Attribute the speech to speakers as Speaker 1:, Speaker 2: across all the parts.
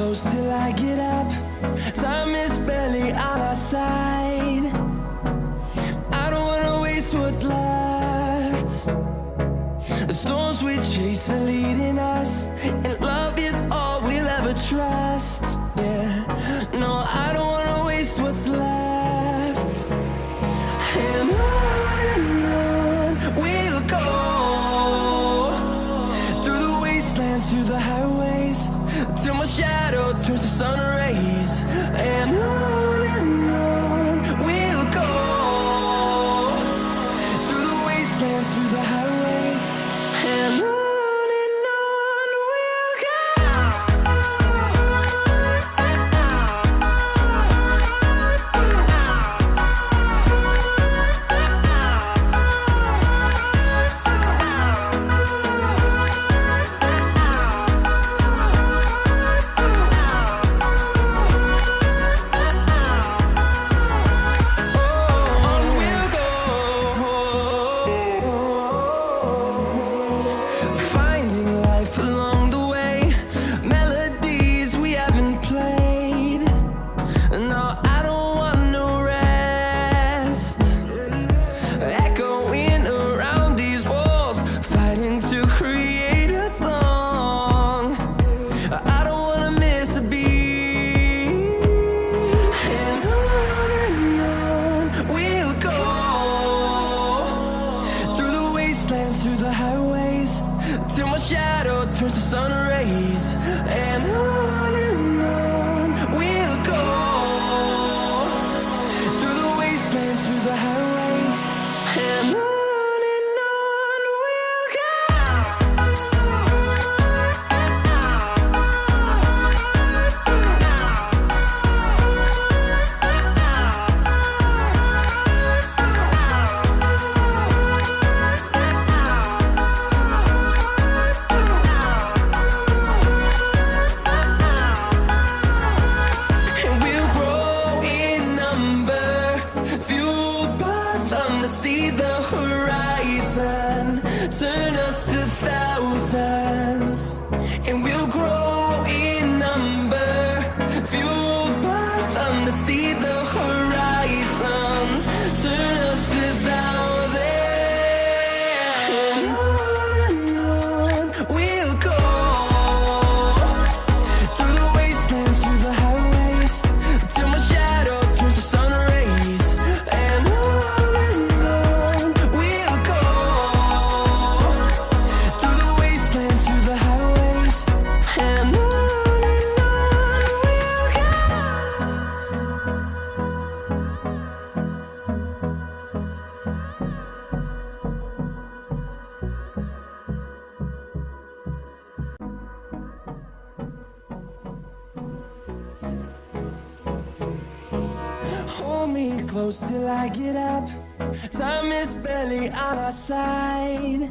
Speaker 1: close till I get up. Time is barely on our side. I don't wanna waste what's left. The storms we chase are leading us, and love is all we'll ever trust. Yeah, no, I don't wanna waste what's left. And on we'll go, through the wastelands, through the highways, till my shadow turns to sun rays. And on we'll go, through the wastelands, through the highways, and on we'll go. Through the highways, till my shadow turns to sun rays. And on we'll go, through the wastelands, through the highways, and on we'll go. See the horizon turn us to thousands, and we'll grow in number, fueled by them to see the horizon turn us to thousands. And on we'll go, through the wastelands, through the highways, till my shadow turns to sun rays. And hold me close till I get up. Time is barely on our side.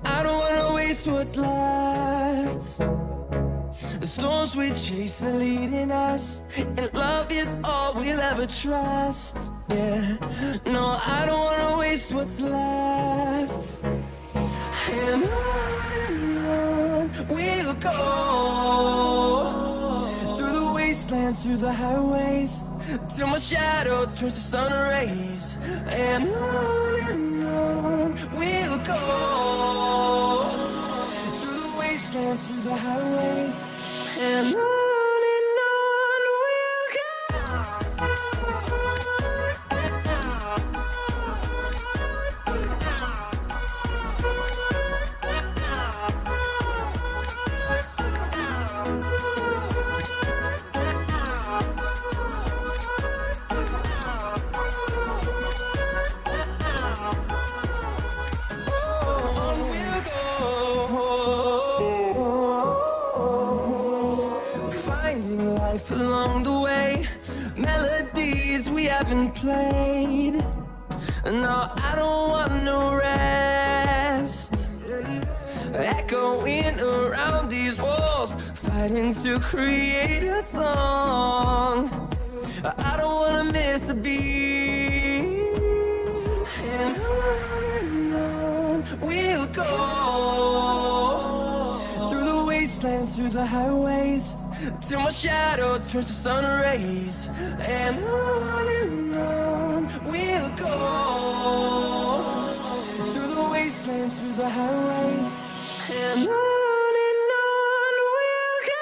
Speaker 1: I don't wanna waste what's left. The storms we chase are leading us, and love is all we'll ever trust. Yeah, no, I don't wanna waste what's left. And on we'll go, through the wastelands, through the highways, till my shadow turns to sun rays. And on we'll go, through the wastelands, through the highways, and on we'll go. Along the way, melodies we haven't played. No, I don't want no rest. Echoing around these walls, fighting to create a song. I don't wanna miss a beat. And on we'll go, through the wastelands, through the highways, till my shadow turns to sun rays. And on we'll go, through the wastelands, through the highways, and on we'll go.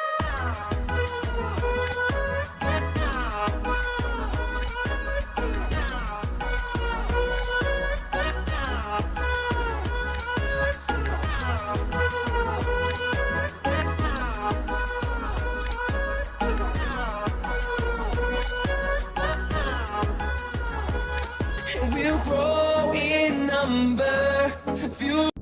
Speaker 1: We'll grow in number, few